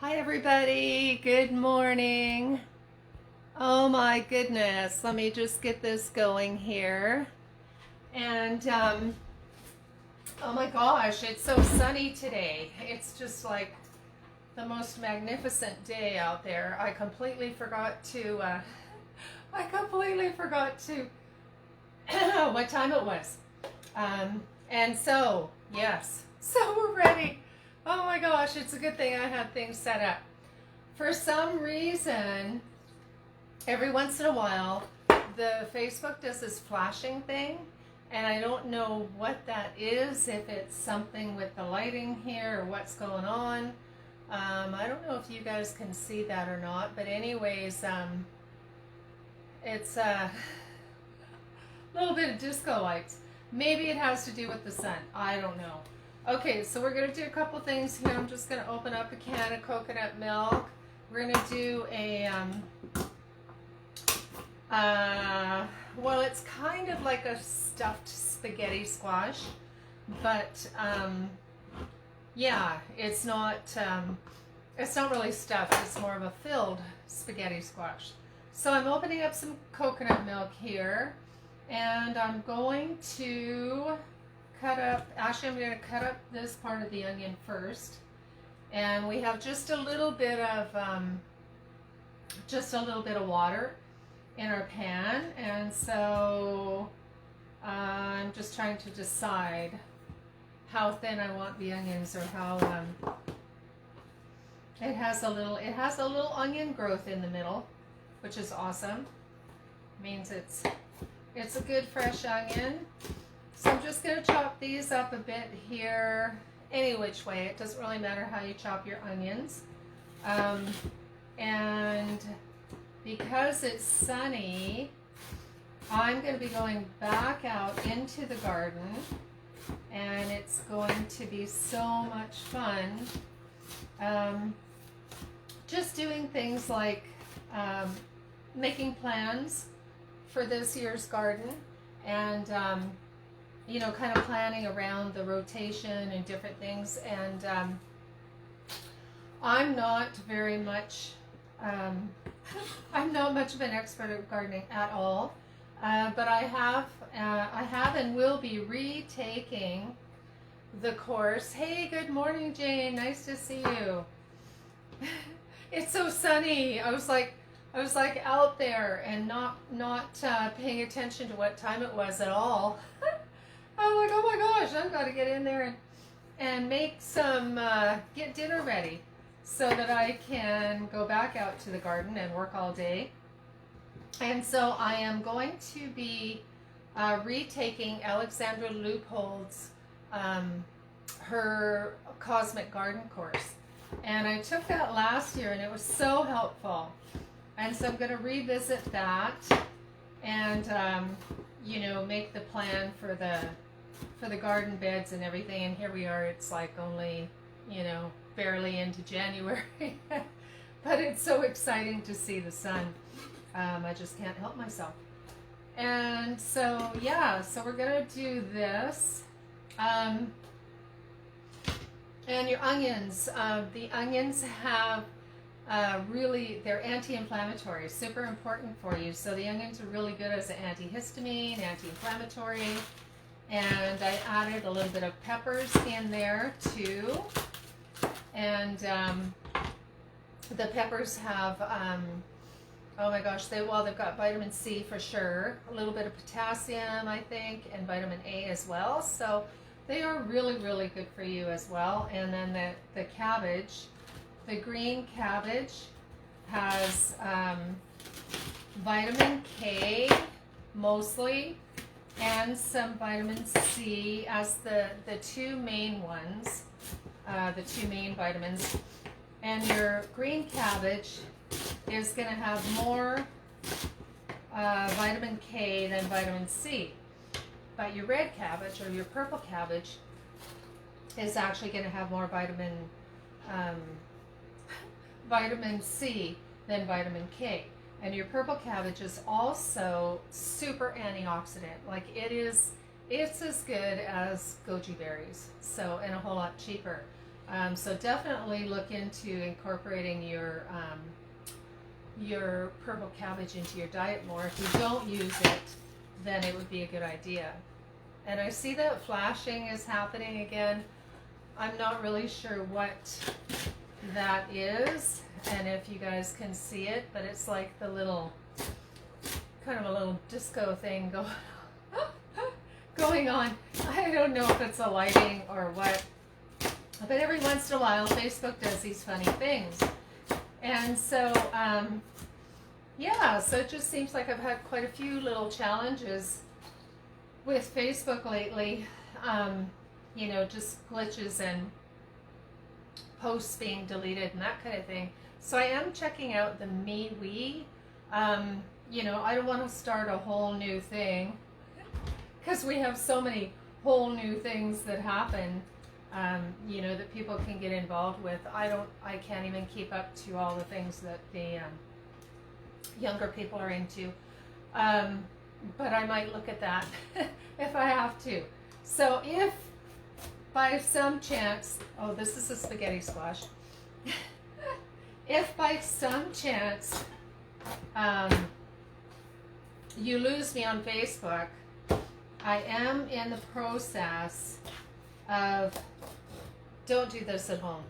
Hi everybody, good morning. Oh my goodness, let me just get this going here. And oh my gosh, it's so sunny today. It's just like the most magnificent day out there. I completely forgot to what time it was. And so, yes, so we're ready. Oh my gosh, it's a good thing I had things set up. For some reason, every once in a while, the Facebook does this flashing thing, and I don't know what that is, if it's something with the lighting here or what's going on. I don't know if you guys can see that or not, but anyways, it's a little bit of disco lights. Maybe it has to do with the sun. I don't know. Okay, so we're going to do a couple things here. I'm just going to open up a can of coconut milk. We're going to do a, well, it's kind of like a stuffed spaghetti squash, but yeah, it's not really stuffed. It's more of a filled spaghetti squash. So I'm opening up some coconut milk here, and I'm going to cut up, actually I'm going to cut up this part of the onion first. And we have just a little bit of water in our pan, and so I'm just trying to decide how thin I want the onions, or how it has a little onion growth in the middle, which is awesome. It means it's a good fresh onion. So I'm just going to chop these up a bit here, any which way. It doesn't really matter how you chop your onions. And because it's sunny, I'm going to be going back out into the garden, and it's going to be so much fun. Just doing things like making plans for this year's garden, and you know, kind of planning around the rotation and different things. And I'm not much of an expert at gardening at all, but I have and will be retaking the course. Hey, good morning, Jane. Nice to see you. It's so sunny. I was like out there and not paying attention to what time it was at all. I'm like, oh my gosh, I've got to get in there and make some, get dinner ready so that I can go back out to the garden and work all day. And so I am going to be retaking Alexandra Leupold's, her Cosmic Garden course. And I took that last year, and it was so helpful. And so I'm going to revisit that and, you know, make the plan for the garden beds and everything. And here we are, it's like only, you know, barely into January. But it's so exciting to see the sun. I just can't help myself. And so, yeah, so we're going to do this. And your onions, the onions have really, they're anti-inflammatory, super important for you. So the onions are really good as an antihistamine, anti-inflammatory. And I added a little bit of peppers in there too. And the peppers have, oh my gosh, they've got vitamin C for sure, a little bit of potassium, I think, and vitamin A as well. So they are really, really good for you as well. And then the cabbage, the green cabbage has vitamin K mostly, and some vitamin C as the two main ones, the two main vitamins. And your green cabbage is going to have more vitamin K than vitamin C. But your red cabbage, or your purple cabbage, is actually going to have more vitamin C than vitamin K. And your purple cabbage is also super antioxidant. Like it's as good as goji berries, so, and a whole lot cheaper. So definitely look into incorporating your purple cabbage into your diet more. If you don't use it, then it would be a good idea. And I see that flashing is happening again. I'm not really sure what that is, and if you guys can see it, but it's like the little, kind of a little disco thing going on. I don't know if it's a lighting or what, but every once in a while Facebook does these funny things. And so, yeah, so it just seems like I've had quite a few little challenges with Facebook lately. You know, just glitches and posts being deleted and that kind of thing. So I am checking out the MeWe. You know, I don't want to start a whole new thing because we have so many whole new things that happen, you know, that people can get involved with. I can't even keep up to all the things that the younger people are into. But I might look at that if I have to. So if by some chance, oh, this is a spaghetti squash. If by some chance you lose me on Facebook, I am in the process of, don't do this at home.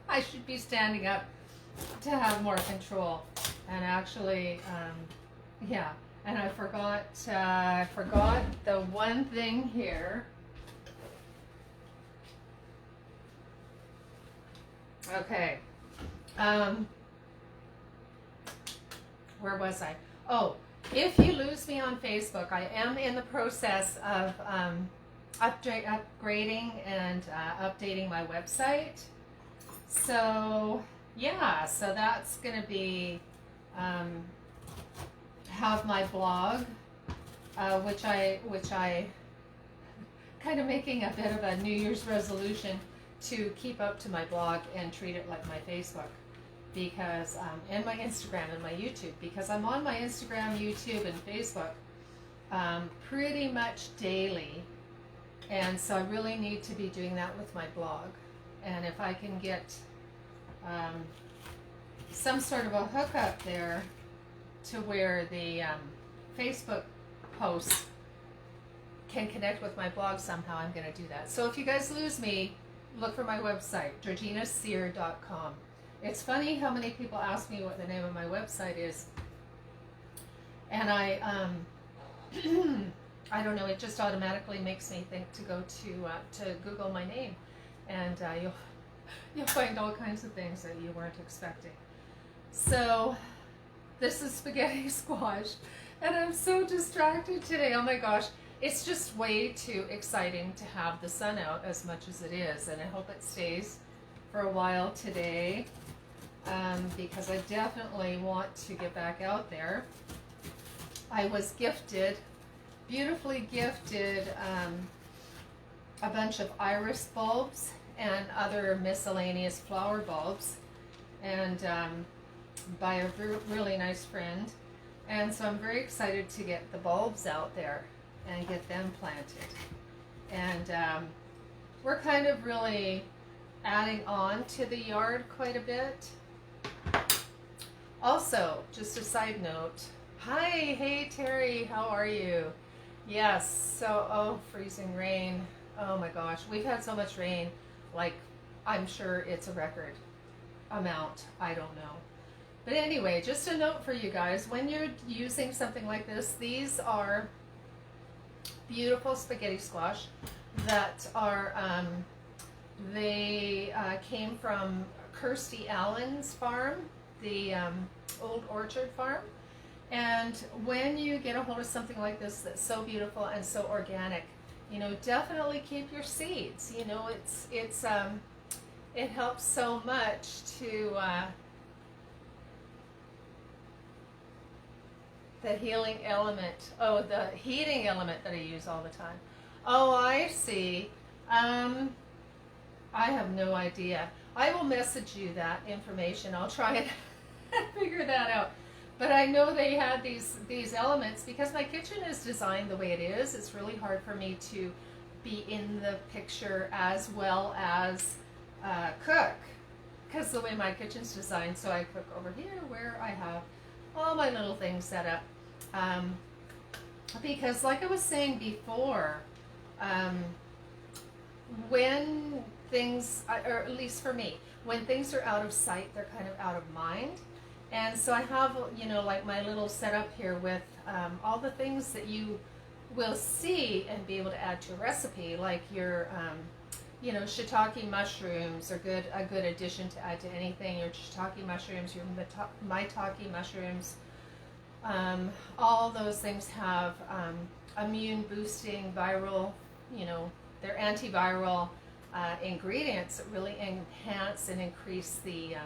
I should be standing up to have more control. And actually, yeah, and I forgot the one thing here. Okay. Where was I? Oh, if you lose me on Facebook, I am in the process of upgrading and updating my website. So yeah, so that's going to be have my blog, which I kind of making a bit of a New Year's resolution to keep up to my blog and treat it like my Facebook, because and my Instagram and my YouTube, because I'm on my Instagram, YouTube, and Facebook pretty much daily, and so I really need to be doing that with my blog. And if I can get some sort of a hookup there to where the Facebook posts can connect with my blog somehow, I'm going to do that. So if you guys lose me, look for my website, georginacyr.com. It's funny how many people ask me what the name of my website is, and I don't know, it just automatically makes me think to go to Google my name, and you'll find all kinds of things that you weren't expecting. So this is spaghetti squash, and I'm so distracted today. Oh my gosh. It's just way too exciting to have the sun out as much as it is, and I hope it stays for a while today, because I definitely want to get back out there. I was gifted, beautifully gifted, a bunch of iris bulbs and other miscellaneous flower bulbs, and by a really nice friend, and so I'm very excited to get the bulbs out there and get them planted. And we're kind of really adding on to the yard quite a bit. Also, just a side note, hi, hey Terry, how are you? Yes, so, oh, freezing rain. Oh my gosh, we've had so much rain, like, I'm sure it's a record amount, I don't know. But anyway, just a note for you guys, when you're using something like this, these are beautiful spaghetti squash that are, they came from Kirsty Allen's farm, the old orchard farm. And when you get a hold of something like this that's so beautiful and so organic, you know, definitely keep your seeds. You know, it helps so much to the healing element. Oh, the heating element that I use all the time. Oh, I see. I have no idea. I will message you that information. I'll try and figure that out. But I know they had these elements because my kitchen is designed the way it is. It's really hard for me to be in the picture as well as cook, because the way my kitchen's designed, so I cook over here where I have all my little things set up. Because like I was saying before, when things, or at least for me, when things are out of sight, they're kind of out of mind. And so I have, like my little setup here with all the things that you will see and be able to add to a recipe, like your, shiitake mushrooms are a good addition to add to anything. Your shiitake mushrooms, your maitake mushrooms, all those things have immune boosting, viral, they're antiviral ingredients that really enhance and increase the,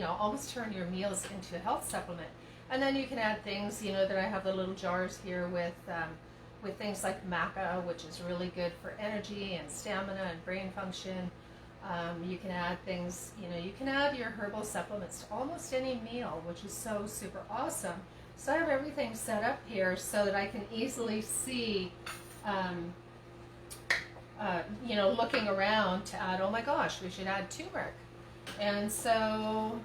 always turn your meals into a health supplement. And then you can add things, that I have the little jars here with things like maca, which is really good for energy and stamina and brain function. You can add things, you can add your herbal supplements to almost any meal, which is so super awesome. So I have everything set up here so that I can easily see, looking around to add, oh my gosh, we should add turmeric. And so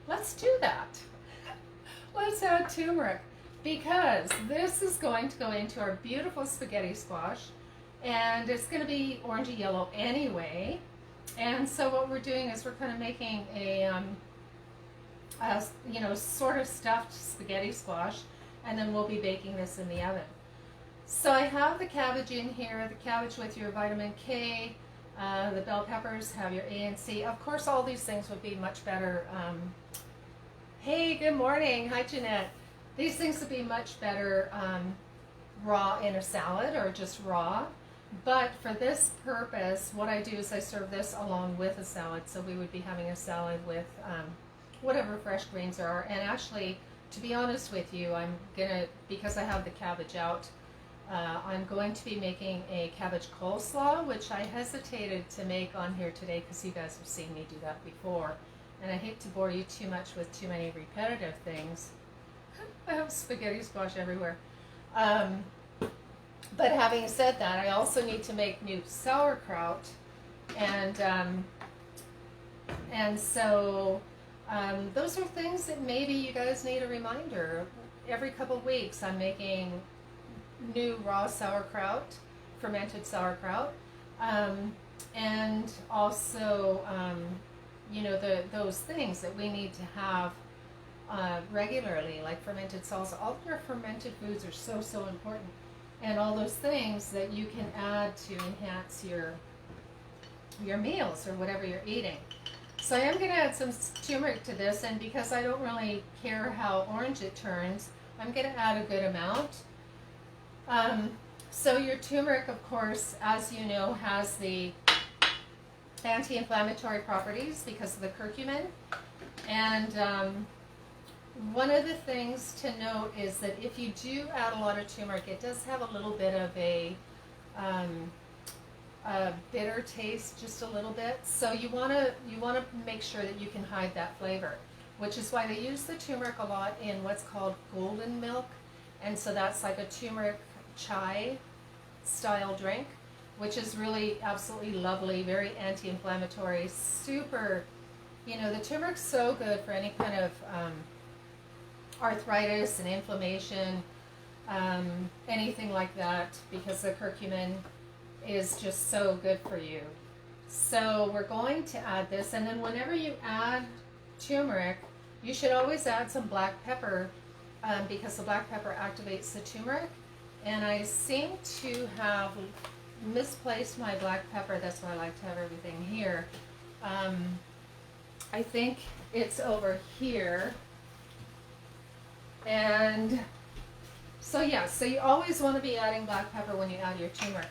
let's do that. Let's add turmeric, because this is going to go into our beautiful spaghetti squash, and it's going to be orangey yellow anyway. And so what we're doing is we're kind of making a sort of stuffed spaghetti squash, and then we'll be baking this in the oven. So I have the cabbage in here, the cabbage with your vitamin K, the bell peppers have your A and C. Of course, all these things would be much better. Hey, good morning. Hi, Jeanette. These things would be much better raw in a salad or just raw. But for this purpose, what I do is I serve this along with a salad. So we would be having a salad with whatever fresh greens there are. And actually, to be honest with you, I'm gonna, because I have the cabbage out, I'm going to be making a cabbage coleslaw, which I hesitated to make on here today because you guys have seen me do that before. And I hate to bore you too much with too many repetitive things. I have spaghetti squash everywhere. But having said that, I also need to make new sauerkraut, and so those are things that maybe you guys need a reminder. Every couple of weeks, I'm making new raw sauerkraut, fermented sauerkraut, and also those things that we need to have regularly, like fermented salsa. All of your fermented foods are so important. And all those things that you can add to enhance your meals or whatever you're eating. So I am going to add some turmeric to this, and because I don't really care how orange it turns, I'm going to add a good amount. So your turmeric, of course, as you know, has the anti-inflammatory properties because of the curcumin. And one of the things to note is that if you do add a lot of turmeric, it does have a little bit of a bitter taste, just a little bit. So you want to make sure that you can hide that flavor, which is why they use the turmeric a lot in what's called golden milk. And so that's like a turmeric chai style drink, which is really absolutely lovely, very anti-inflammatory, super, the turmeric's so good for any kind of arthritis and inflammation, anything like that, because the curcumin is just so good for you. So we're going to add this, and then whenever you add turmeric, you should always add some black pepper, because the black pepper activates the turmeric. And I seem to have misplaced my black pepper. That's why I like to have everything here. I think it's over here. And so yeah, so you always want to be adding black pepper when you add your turmeric.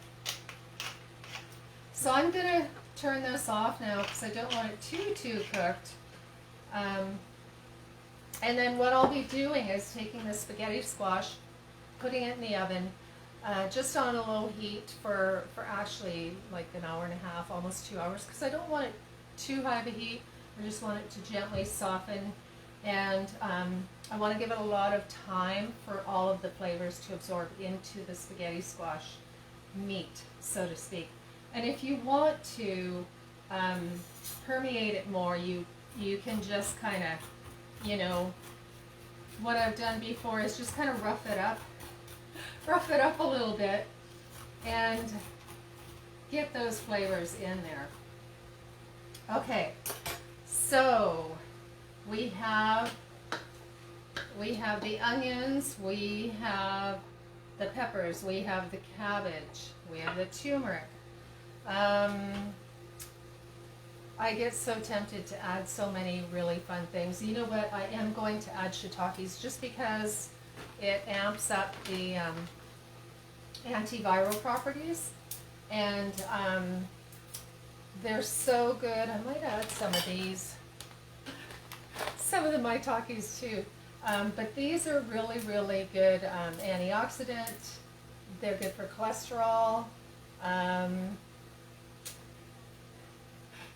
So I'm going to turn this off now because I don't want it too cooked. And then what I'll be doing is taking the spaghetti squash, putting it in the oven, just on a low heat for actually like an hour and a half, almost 2 hours, because I don't want it too high of a heat. I just want it to gently soften, and I want to give it a lot of time for all of the flavors to absorb into the spaghetti squash meat, so to speak. And if you want to permeate it more, you can just kind of, you know, what I've done before is just kind of rough it up a little bit and get those flavors in there. Okay, so we have the onions, we have the peppers, we have the cabbage, we have the turmeric. I get so tempted to add so many really fun things. You know what? I am going to add shiitakes just because it amps up the antiviral properties, and they're so good. I might add some of these, some of the maitakes too. But these are really, really good antioxidant. They're good for cholesterol.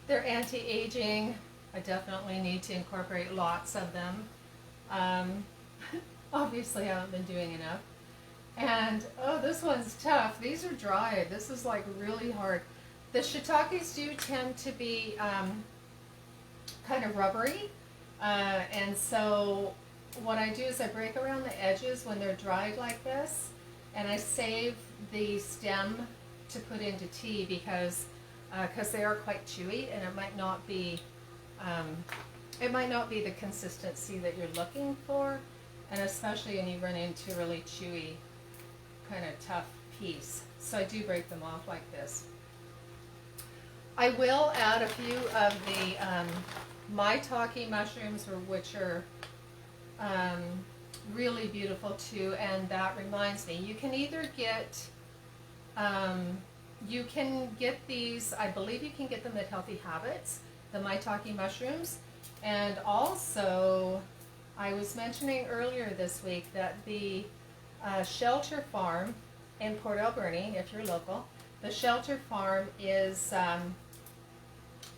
They're anti-aging. I definitely need to incorporate lots of them. Obviously, I haven't been doing enough. And, oh, this one's tough. These are dried. This is like really hard. The shiitakes do tend to be kind of rubbery. And so what I do is I break around the edges when they're dried like this, and I save the stem to put into tea because they are quite chewy, and it might not be the consistency that you're looking for, and especially when you run into a really chewy, kind of tough piece. So I do break them off like this. I will add a few of the maitake mushrooms, which are really beautiful too. And that reminds me, you can either get these, I believe you can get them at Healthy Habits, the maitake mushrooms. And also, I was mentioning earlier this week that the Shelter Farm in Port Alberni, if you're local, the Shelter Farm is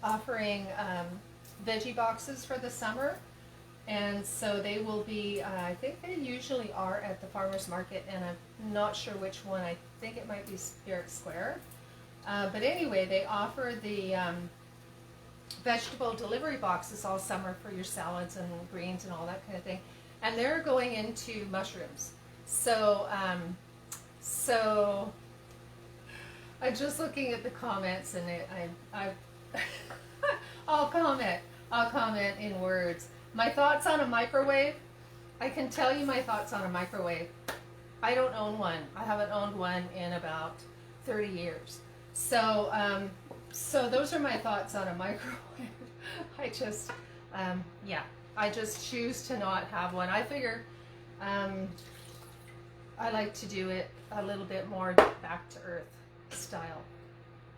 offering veggie boxes for the summer. And so they will be, I think they usually are at the farmer's market, and I'm not sure which one. I think it might be Spirit Square. But anyway, they offer the vegetable delivery boxes all summer for your salads and greens and all that kind of thing. And they're going into mushrooms. So, so I'm just looking at the comments, and I'll comment in words. My thoughts on a microwave. I can tell you my thoughts on a microwave. I don't own one. I haven't owned one in about 30 years. So, so those are my thoughts on a microwave. I just, I just choose to not have one. I figure I like to do it a little bit more back to earth style.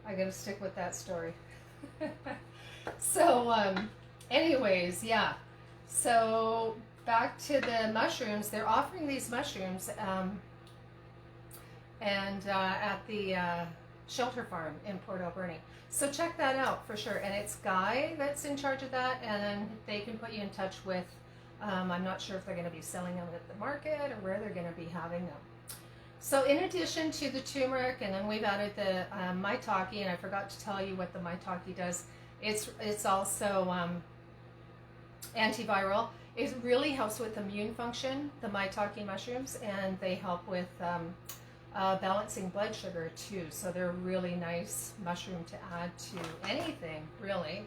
I gotta stick with that story. So, anyways, yeah. So back to the mushrooms. They're offering these mushrooms at the Shelter Farm in Port Alberni. So check that out for sure. And it's Guy that's in charge of that, and then they can put you in touch with, I'm not sure if they're going to be selling them at the market or where they're going to be having them. So in addition to the turmeric, and then we've added the maitake, and I forgot to tell you what the maitake does. It's also antiviral. It really helps with immune function, the maitake mushrooms, and they help with balancing blood sugar too. So they're a really nice mushroom to add to anything, really.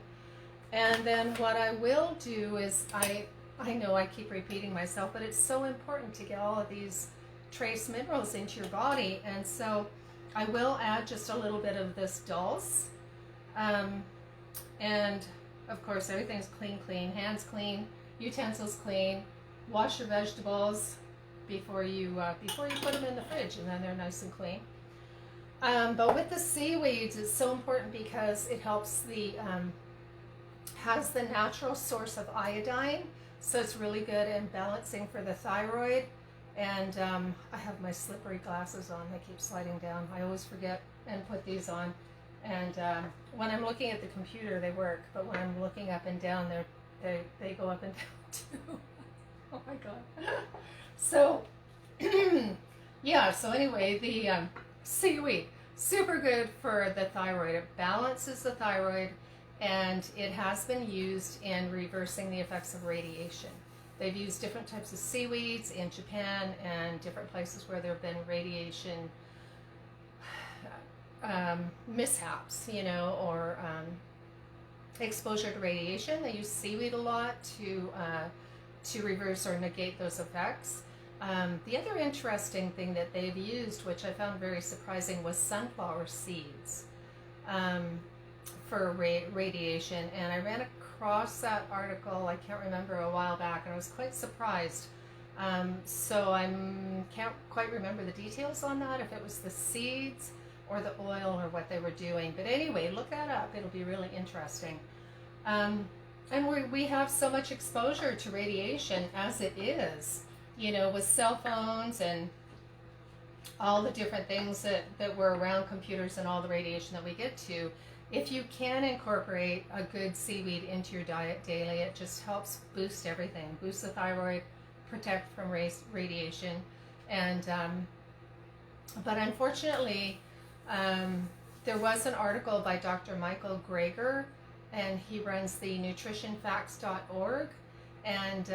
And then what I will do is, I know I keep repeating myself, but it's so important to get all of these trace minerals into your body. And so I will add just a little bit of this dulse. And of course, everything's clean, hands clean, utensils clean. Wash your vegetables before you put them in the fridge, and then they're nice and clean. But with the seaweeds, it's so important because it helps has the natural source of iodine, so it's really good in balancing for the thyroid. And I have my slippery glasses on; they keep sliding down. I always forget and put these on. And when I'm looking at the computer, they work, but when I'm looking up and down, they go up and down too. Oh my god. So, yeah, so anyway, the seaweed. super good for the thyroid. It balances the thyroid, and it has been used in reversing the effects of radiation. They've used different types of seaweeds in Japan and different places where there have been radiation mishaps, or exposure to radiation. They use seaweed a lot to reverse or negate those effects. The other interesting thing that they've used, which I found very surprising, was sunflower seeds for radiation. And I ran across that article, I can't remember, a while back, and I was quite surprised. So I can't quite remember the details on that, if it was the seeds or the oil or what they were doing. But anyway, look that up. It'll be really interesting. And we have so much exposure to radiation as it is, with cell phones and all the different things that were around computers and all the radiation that we get to. If you can incorporate a good seaweed into your diet daily, it just helps boost everything, boost the thyroid, protect from radiation. And but unfortunately, there was an article by Dr. Michael Greger, and he runs the nutritionfacts.org, and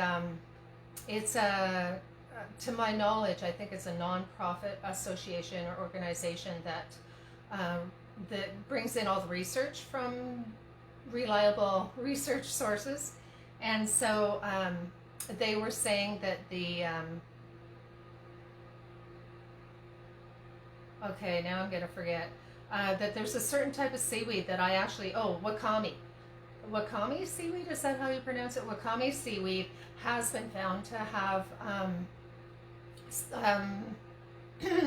it's to my knowledge, I think it's a non-profit association or organization that brings in all the research from reliable research sources. And so they were saying that okay, now I'm going to forget, that there's a certain type of seaweed that I actually, wakame. Wakame seaweed, is that how you pronounce it? Wakame seaweed has been found to have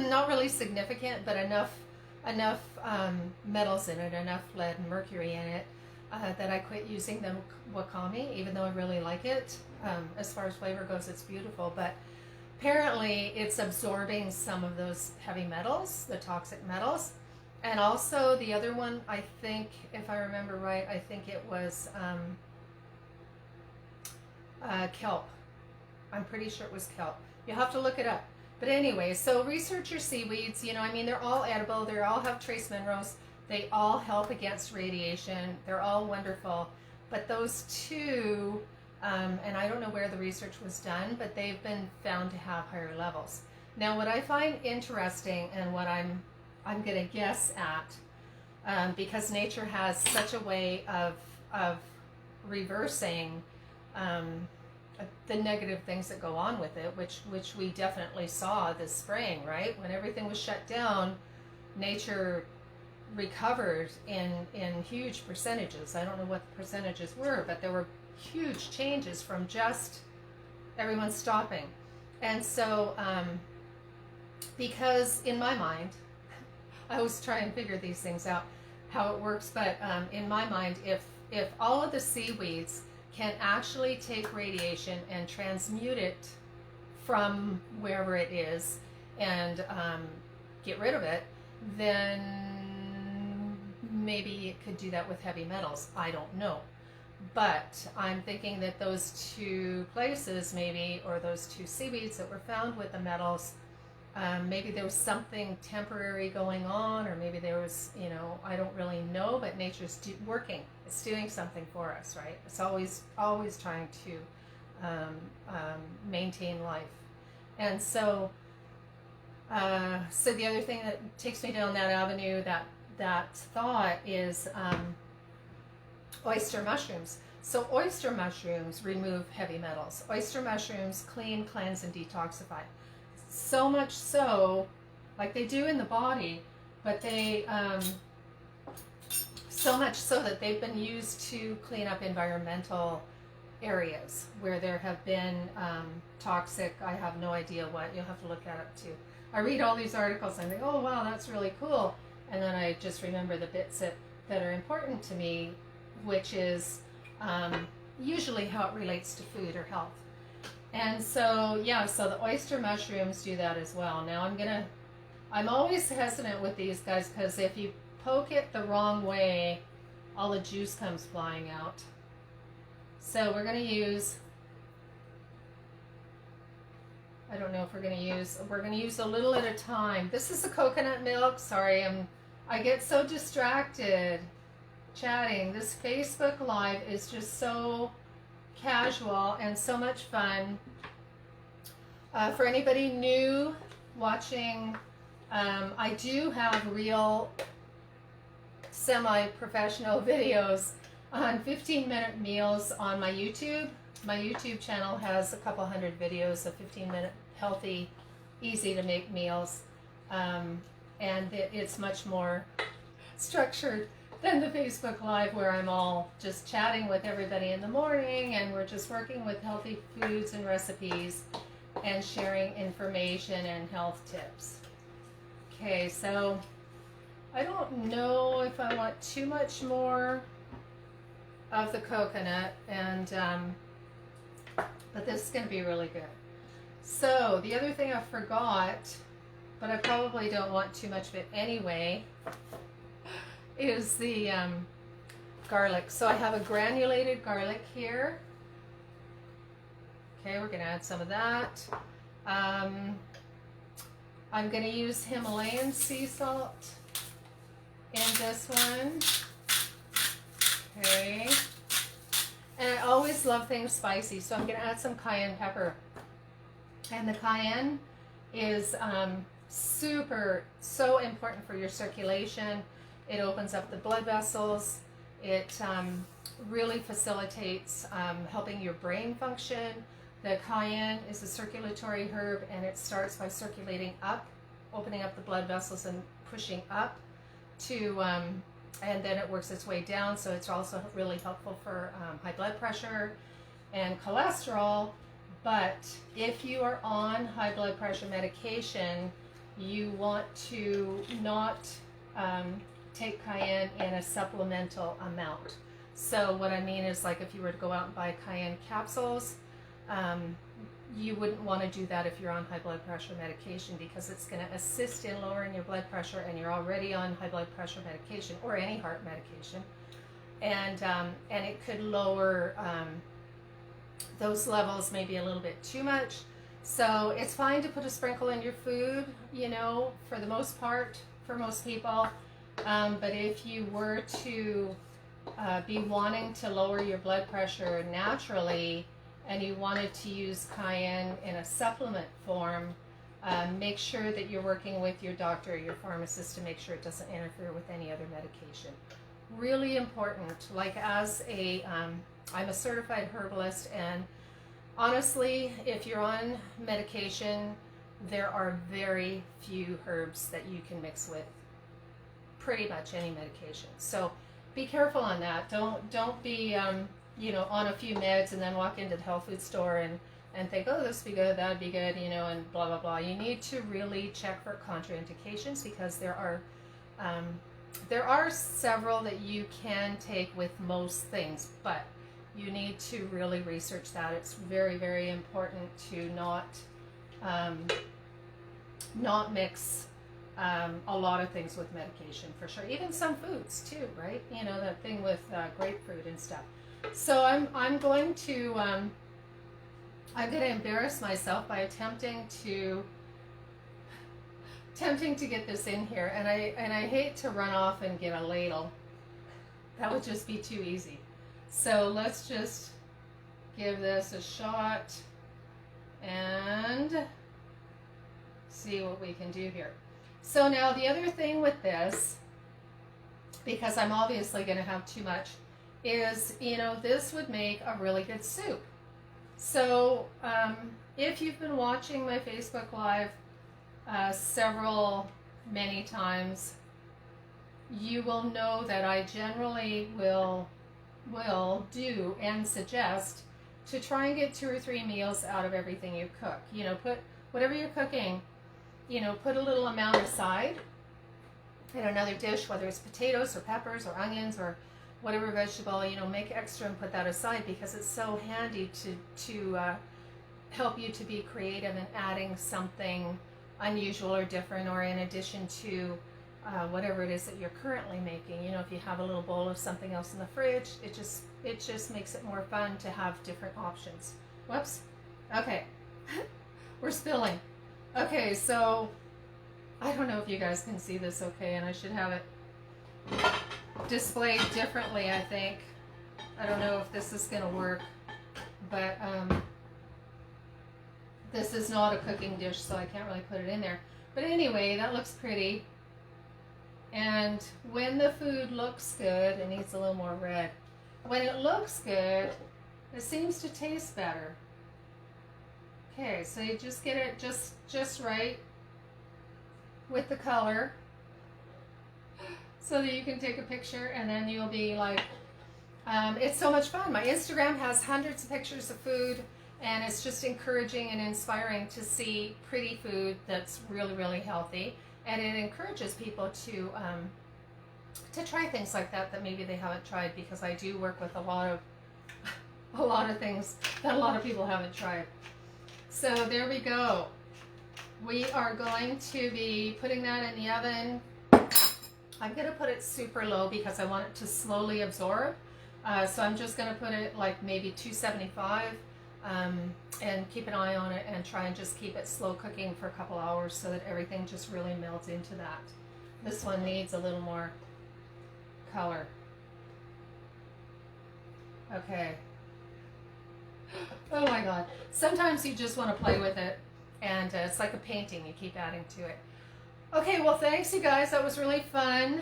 not really significant, but enough metals in it, enough lead and mercury in it, that I quit using the wakame, even though I really like it. As far as flavor goes, it's beautiful, but apparently it's absorbing some of those heavy metals, the toxic metals. And also the other one, I think, if I remember right, I think it was kelp. I'm pretty sure it was kelp. You'll have to look it up. But anyway, so research your seaweeds. They're all edible. They all have trace minerals. They all help against radiation. They're all wonderful. But those two, and I don't know where the research was done, but they've been found to have higher levels. Now, what I find interesting, and what I'm going to guess at, because nature has such a way of reversing the negative things that go on with it, which we definitely saw this spring, right? When everything was shut down, nature recovered in huge percentages. I don't know what the percentages were, but there were huge changes from just everyone stopping. And so, because in my mind, I always try and figure these things out, how it works, but in my mind, if all of the seaweeds can actually take radiation and transmute it from wherever it is and get rid of it, then maybe it could do that with heavy metals. I don't know. But I'm thinking that those two places maybe, or those two seaweeds that were found with the metals, maybe there was something temporary going on, or maybe there was, I don't really know, but nature's working. It's doing something for us, right? It's always trying to maintain life. And so, so the other thing that takes me down that avenue, that thought, is oyster mushrooms. So oyster mushrooms remove heavy metals. Oyster mushrooms clean, cleanse, and detoxify. So much so, like they do in the body, but they, so much so that they've been used to clean up environmental areas where there have been toxic, I have no idea what, you'll have to look that up too. I read all these articles and I think, oh wow, that's really cool. And then I just remember the bits that are important to me, which is usually how it relates to food or health. And so, yeah, so the oyster mushrooms do that as well. Now I'm always hesitant with these guys, because if you poke it the wrong way, all the juice comes flying out. So we're going to use, I don't know if we're going to use a little at a time. This is the coconut milk. Sorry, I'm I get so distracted chatting. This Facebook Live is just so casual and so much fun. For anybody new watching, I do have real semi-professional videos on 15-minute meals on my YouTube. My YouTube channel has a couple hundred videos of 15-minute healthy, easy to make meals. And it's much more structured than the Facebook Live, where I'm all just chatting with everybody in the morning and we're just working with healthy foods and recipes and sharing information and health tips. Okay, so I don't know if I want too much more of the coconut, and but this is going to be really good. So the other thing I forgot, but I probably don't want too much of it anyway, is the garlic. So I have a granulated garlic here. Okay, we're going to add some of that. I'm going to use Himalayan sea salt in this one. Okay. And I always love things spicy, so I'm going to add some cayenne pepper. And the cayenne is so important for your circulation. It opens up the blood vessels. It really facilitates helping your brain function. The cayenne is a circulatory herb, and it starts by circulating up, opening up the blood vessels and pushing up to, and then it works its way down. So it's also really helpful for high blood pressure and cholesterol. But if you are on high blood pressure medication, you want to not take cayenne in a supplemental amount. So what I mean is, like, if you were to go out and buy cayenne capsules, you wouldn't want to do that if you're on high blood pressure medication, because it's going to assist in lowering your blood pressure, and you're already on high blood pressure medication or any heart medication, and it could lower those levels maybe a little bit too much. So it's fine to put a sprinkle in your food, you know, for the most part, for most people. But if you were to be wanting to lower your blood pressure naturally, and you wanted to use cayenne in a supplement form, make sure that you're working with your doctor or your pharmacist to make sure it doesn't interfere with any other medication. Really important. Like, as a, I'm a certified herbalist, and honestly, if you're on medication, there are very few herbs that you can mix with pretty much any medication. So be careful on that. Don't be you know, on a few meds and then walk into the health food store and think, oh, this would be good, that would be good, you know, and blah, blah, blah. You need to really check for contraindications, because there are several that you can take with most things, but you need to really research that. It's very, very important to not mix a lot of things with medication, for sure. Even some foods too, right? You know, that thing with grapefruit and stuff. So I'm going to embarrass myself by attempting to get this in here, and I hate to run off and get a ladle. That would just be too easy. So let's just give this a shot and see what we can do here. So now the other thing with this, because I'm obviously going to have too much, is, you know, this would make a really good soup. So if you've been watching my Facebook Live many times, you will know that I generally will do and suggest to try and get 2 or 3 meals out of everything you cook. You know, put whatever you're cooking, you know, put a little amount aside in another dish, whether it's potatoes or peppers or onions or whatever vegetable, you know, make extra and put that aside, because it's so handy to help you to be creative in adding something unusual or different, or in addition to whatever it is that you're currently making. You know, if you have a little bowl of something else in the fridge, it just makes it more fun to have different options. Whoops. Okay. We're spilling. Okay, so I don't know if you guys can see this okay, and I should have it displayed differently, I think. I don't know if this is going to work, but this is not a cooking dish, so I can't really put it in there. But anyway, that looks pretty. And when the food looks good, it needs a little more red. When it looks good, it seems to taste better. Okay, so you just get it just right with the color so that you can take a picture, and then you'll be like, it's so much fun. My Instagram has hundreds of pictures of food, and it's just encouraging and inspiring to see pretty food that's really, really healthy. And it encourages people to try things like that maybe they haven't tried, because I do work with a lot of things that a lot of people haven't tried. So there we go. We are going to be putting that in the oven. I'm going to put it super low because I want it to slowly absorb. So I'm just going to put it like maybe 275 and keep an eye on it and try and just keep it slow cooking for a couple hours so that everything just really melts into that. This one needs a little more color. Okay. Oh my God. Sometimes you just want to play with it, and it's like a painting. You keep adding to it. Okay, well, thanks, you guys. That was really fun.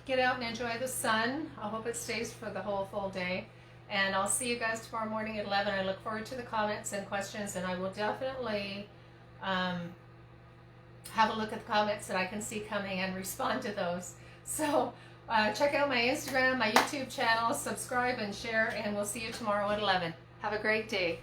Get out and enjoy the sun. I hope it stays for the whole full day. And I'll see you guys tomorrow morning at 11. I look forward to the comments and questions, and I will definitely have a look at the comments that I can see coming and respond to those. So check out my Instagram, my YouTube channel, subscribe and share, and we'll see you tomorrow at 11. Have a great day.